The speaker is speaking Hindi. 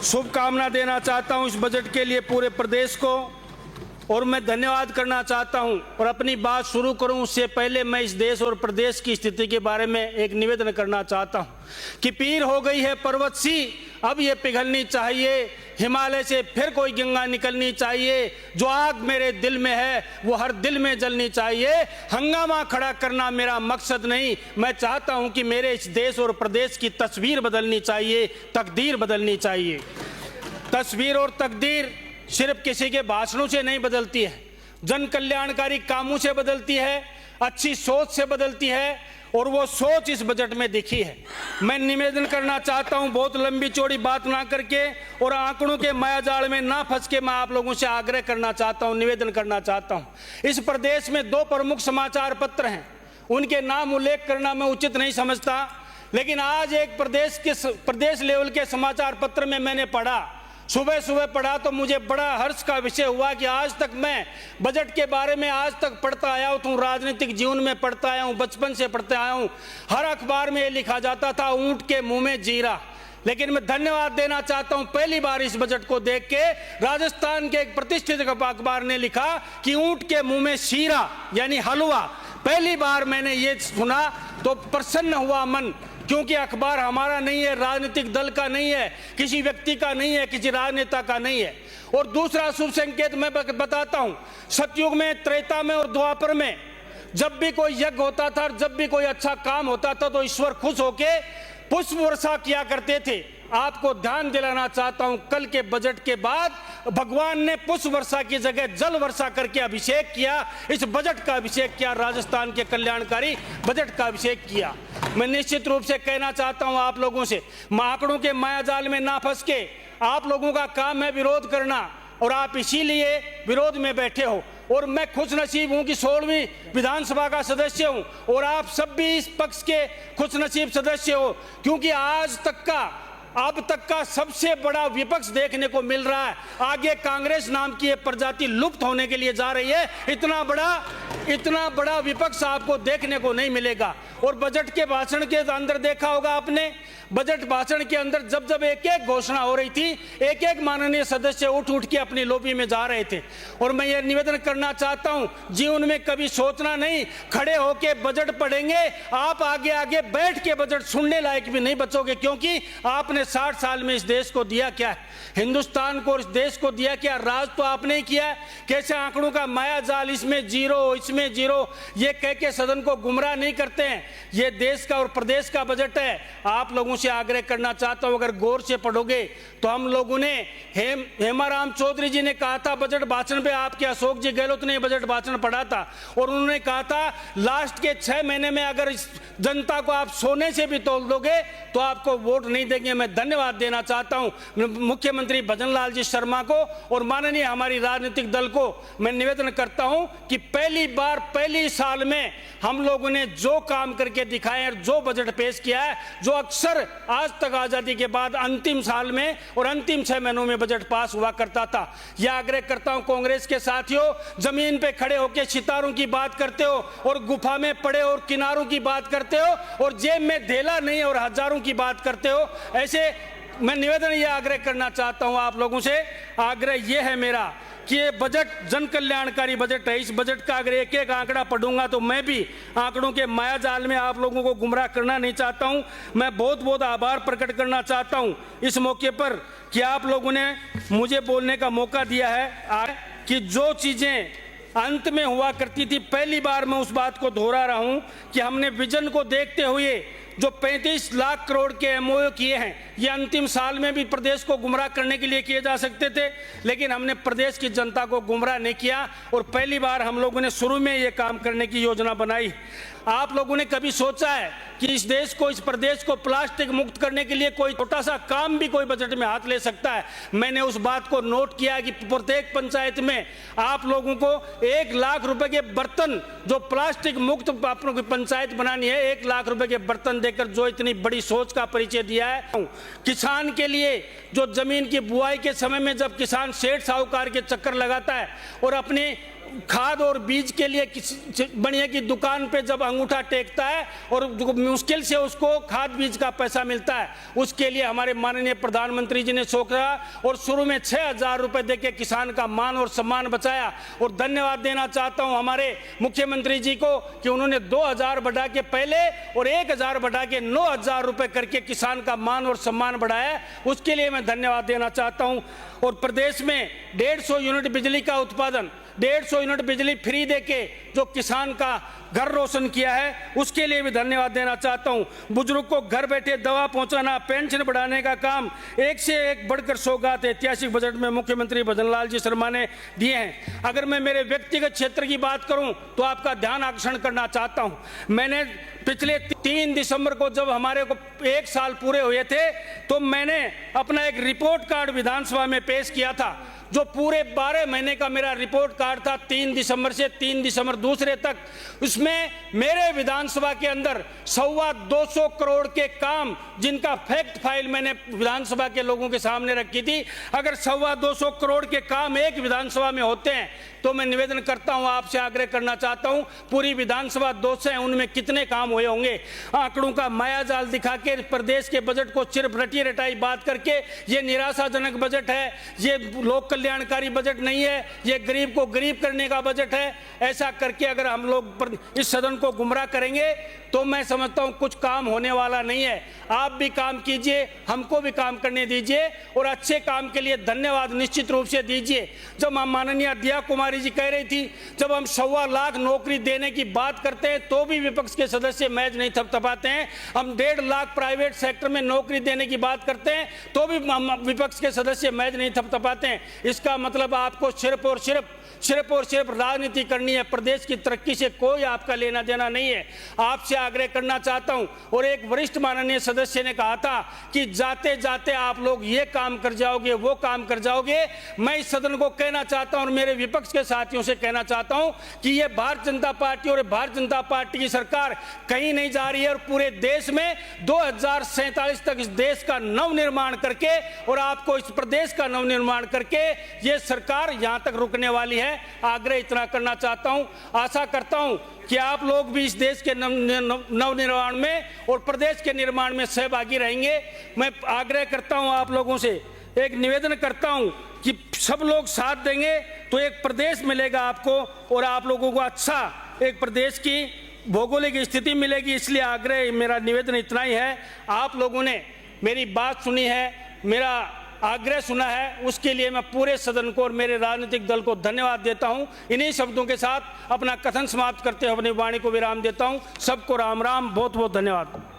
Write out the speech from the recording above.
शुभकामना देना चाहता हूं इस बजट के लिए पूरे प्रदेश को, और मैं धन्यवाद करना चाहता हूं। और अपनी बात शुरू करूं उससे पहले मैं इस देश और प्रदेश की स्थिति के बारे में एक निवेदन करना चाहता हूं कि पीर हो गई है पर्वत सी, अब ये पिघलनी चाहिए, हिमालय से फिर कोई गंगा निकलनी चाहिए, जो आग मेरे दिल में है वो हर दिल में जलनी चाहिए। हंगामा खड़ा करना मेरा मकसद नहीं, मैं चाहता हूं कि मेरे इस देश और प्रदेश की तस्वीर बदलनी चाहिए, तकदीर बदलनी चाहिए। तस्वीर और तकदीर सिर्फ किसी के भाषणों से नहीं बदलती है, जन कल्याणकारी कामों से बदलती है, अच्छी सोच से बदलती है, और वो सोच इस बजट में दिखी है। मैं निवेदन करना चाहता हूं, बहुत लंबी चौड़ी बात ना करके और आंकड़ों के मायाजाल में ना फंस के मैं आप लोगों से आग्रह करना चाहता हूं, निवेदन करना चाहता हूं। इस प्रदेश में 2 प्रमुख समाचार पत्र हैं, उनके नाम उल्लेख करना मैं उचित नहीं समझता, लेकिन आज एक प्रदेश लेवल के समाचार पत्र में मैंने पढ़ा, सुबह सुबह पढ़ा तो मुझे बड़ा हर्ष का विषय हुआ कि आज तक मैं बजट के बारे में आज तक पढ़ता आया हूँ, राजनीतिक जीवन में पढ़ता आया हूँ, बचपन से पढ़ता आया हूँ, हर अखबार में ये लिखा जाता था ऊंट के मुंह में जीरा। लेकिन मैं धन्यवाद देना चाहता हूं, पहली बार इस बजट को देख के राजस्थान के एक प्रतिष्ठित अखबार ने लिखा कि ऊंट के मुंह में शीरा यानी हलवा। पहली बार मैंने ये सुना तो प्रसन्न हुआ मन, क्योंकि अखबार हमारा नहीं है, राजनीतिक दल का नहीं है, किसी व्यक्ति का नहीं है, किसी राजनेता का नहीं है। और दूसरा शुभ संकेत मैं बताता हूं, सतयुग में, त्रेता में और द्वापर में जब भी कोई यज्ञ होता था, जब भी कोई अच्छा काम होता था तो ईश्वर खुश होके पुष्प वर्षा किया करते थे। आपको ध्यान दिलाना चाहता हूं, कल के बजट के बाद भगवान ने पुष्प वर्षा की जगह जल वर्षा करके अभिषेक किया, इस बजट का अभिषेक किया, राजस्थान के कल्याणकारी बजट का अभिषेक किया। मैं निश्चित रूप से कहना चाहता हूं आप लोगों से, आंकड़ों के मायाजाल में ना फंस के, आप लोगों का काम है विरोध करना और आप इसीलिए विरोध में बैठे हो। और मैं खुश नसीब हूं कि 16वीं विधानसभा का सदस्य हूं और आप सब भी इस पक्ष के खुश नसीब सदस्य हो, क्योंकि आज तक का, अब तक का सबसे बड़ा विपक्ष देखने को मिल रहा है। आगे कांग्रेस नाम की एक प्रजाति लुप्त होने के लिए जा रही है, इतना बड़ा विपक्ष आपको देखने को नहीं मिलेगा। और बजट के भाषण के अंदर देखा होगा आपने, बजट भाषण के अंदर जब जब एक एक घोषणा हो रही थी, एक एक माननीय सदस्य उठ के अपनी लॉबी में जा रहे थे। और मैं ये निवेदन करना चाहता हूं, जीवन में कभी सोचना नहीं, खड़े होके बजट पढ़ेंगे, आप आगे आगे बैठ के बजट सुनने लायक भी नहीं बचोगे, क्योंकि आपने 60 साल में इस देश को दिया क्या है, हिंदुस्तान को, इस देश को दिया क्या, राज तो आपने ही किया है। कैसे आंकड़ों का माया जाल, इसमें जीरो, इसमें जीरो, ये कह के सदन को गुमराह नहीं करते हैं। ये देश का और प्रदेश का बजट है। आप लोगों से आग्रह करना चाहता हूं, अगर गौर से पढ़ोगे तो हम लोगों ने, हेमाराम चौधरी जी ने कहा था बजट भाषण पे, आपके अशोक जी गहलोत ने बजट भाषण पढ़ा था और उन्होंने कहा था लास्ट के 6 महीने में अगर इस जनता को आप सोने से भी तोल दोगे तो आपको वोट नहीं देंगे। मैं धन्यवाद देना चाहता हूं मुख्यमंत्री भजन लाल जी शर्मा को और माननीय हमारी राजनीतिक दल को। मैं निवेदन करता हूं कि पहली बार, पहली साल में हम लोगों ने जो काम करके दिखाए और जो बजट पेश किया है, जो अक्सर आज तक आजादी के बाद अंतिम साल में और अंतिम 6 महीनों में बजट पास हुआ करता था। यह आग्रह करता हूं कांग्रेस के साथियों, जमीन पे खड़े होकर सितारों की बात करते हो और गुफा में पड़े और किनारों की बात करते हो और जेब में धेला नहीं और हजारों की बात करते हो। ऐसे मैं निवेदन यह आग्रह करना चाहता हूं आप लोगों से, आग्रह यह है मेरा कि ये बजट जन कल्याणकारी बजट है। इस बजट का अगर एक एक आंकड़ा पढ़ूंगा तो मैं भी आंकड़ों के मायाजाल में आप लोगों को गुमराह करना नहीं चाहता हूं। मैं बहुत बहुत आभार प्रकट करना चाहता हूं इस मौके पर कि आप लोगों ने मुझे बोलने का मौका दिया है कि जो चीजें अंत में हुआ करती थी, पहली बार मैं उस बात को दोहरा रहा हूं कि हमने विजन को देखते हुए जो 35 लाख करोड़ के एमओयू किए हैं, ये अंतिम साल में भी प्रदेश को गुमराह करने के लिए किए जा सकते थे, लेकिन हमने प्रदेश की जनता को गुमराह नहीं किया और पहली बार हम लोगों ने शुरू में ये काम करने की योजना बनाई। आप लोगों ने कभी सोचा है कि इस देश को, इस प्रदेश को प्लास्टिक मुक्त करने के लिए कोई छोटा सा काम भी कोई बजट में हाथ ले सकता है? मैंने उस बात को नोट किया कि प्रत्येक पंचायत में आप लोगों को 1 लाख रुपए के बर्तन, जो प्लास्टिक मुक्त आपको की पंचायत बनानी है, 1 लाख रुपए के बर्तन देकर जो इतनी बड़ी सोच का परिचय दिया है। किसान के लिए जो जमीन की बुआई के समय में जब किसान सेठ साहूकार के चक्कर लगाता है और अपनी खाद और बीज के लिए बढ़िया की दुकान पे जब अंगूठा टेकता है और मुश्किल से उसको खाद बीज का पैसा मिलता है, उसके लिए हमारे माननीय प्रधानमंत्री जी ने सोचा और शुरू में 6,000 रुपए देके किसान का मान और सम्मान बचाया। और धन्यवाद देना चाहता हूं हमारे मुख्यमंत्री जी को कि उन्होंने 2,000 बढ़ा के पहले और 1,000 बढ़ा के 9,000 रुपए करके किसान का मान और सम्मान बढ़ाया, उसके लिए मैं धन्यवाद देना चाहता हूं। और प्रदेश में 150 यूनिट बिजली का उत्पादन, 150 यूनिट बिजली फ्री देके जो किसान का घर रोशन किया है, उसके लिए भी धन्यवाद देना चाहता हूं। बुजुर्ग को घर बैठे दवा पहुंचाना, पेंशन बढ़ाने का काम, एक से एक बढ़कर सौगात ऐतिहासिक बजट में मुख्यमंत्री भजनलाल जी शर्मा ने दिए हैं। अगर मैं मेरे व्यक्तिगत क्षेत्र की बात करूं तो आपका ध्यान आकर्षण करना चाहता हूं। मैंने पिछले 3 दिसंबर को जब हमारे को 1 साल पूरे हुए थे तो मैंने अपना एक रिपोर्ट कार्ड विधानसभा में पेश किया था, जो पूरे 12 महीने का मेरा रिपोर्ट कार्ड था 3 दिसंबर से 3 दिसंबर दूसरे तक। उसमें मेरे विधानसभा के अंदर 225 करोड़ के काम, जिनका फैक्ट फाइल मैंने विधानसभा के लोगों के सामने रखी थी, अगर 225 करोड़ के काम एक विधानसभा में होते हैं तो मैं निवेदन करता हूं, आपसे आग्रह करना चाहता हूं, पूरी विधानसभा 200 है, उनमें कितने काम हुए होंगे। आंकड़ों का मायाजाल दिखा के प्रदेश के बजट को सिर्फ रटी रटाई बात करके ये निराशाजनक बजट है, ये लोक कल्याणकारी बजट नहीं है, ये गरीब को गरीब करने का बजट है, ऐसा करके अगर हम लोग इस सदन को गुमराह करेंगे तो मैं समझता हूं कुछ काम होने वाला नहीं है। आप भी काम कीजिए, हमको भी काम करने दीजिए और अच्छे काम के लिए धन्यवाद निश्चित रूप से दीजिए। जब हम माननीय दिया कुमारी जी कह रही थी, जब हम 1.25 लाख नौकरी देने की बात करते हैं तो भी विपक्ष के सदस्य मैच नहीं थपथपाते हैं, हम 1.5 लाख प्राइवेट सेक्टर में नौकरी देने की बात करते हैं तो भी विपक्ष के सदस्य मैच नहीं थपथपाते हैं। इसका मतलब आपको सिर्फ और सिर्फ राजनीति करनी है, प्रदेश की तरक्की से कोई आपका लेना देना नहीं है। आपसे आग्रह करना चाहता हूं, और एक वरिष्ठ माननीय सदस्य ने कहा था कि जाते जाते आप लोग ये काम कर जाओगे, वो काम कर जाओगे। मैं इस सदन को कहना चाहता हूं और मेरे विपक्ष के साथियों से कहना चाहता हूं कि ये भारतीय जनता पार्टी और भारतीय जनता पार्टी की सरकार कहीं नहीं जा रही है और पूरे देश में 2047 तक इस देश का नवनिर्माण करके और आपको इस प्रदेश का नवनिर्माण करके ये सरकार यहां तक रुकने वाली है। आग्रह इतना करना चाहता हूं, आशा करता हूं कि आप लोग भी इस देश के नवनिर्माण में और प्रदेश के निर्माण में सहभागी रहेंगे। मैं आग्रह करता हूं, आप लोगों से एक निवेदन करता हूं कि सब लोग साथ देंगे तो एक प्रदेश मिलेगा आपको और आप लोगों को अच्छा एक प्रदेश की भौगोलिक स्थिति मिलेगी। इसलिए आग्रह, मेरा निवेदन इतना ही है। आप लोगों ने मेरी बात सुनी है, मेरा आग्रह सुना है, उसके लिए मैं पूरे सदन को और मेरे राजनीतिक दल को धन्यवाद देता हूं। इन्हीं शब्दों के साथ अपना कथन समाप्त करते हुए अपनी वाणी को विराम देता हूं। सबको राम राम, बहुत बहुत धन्यवाद।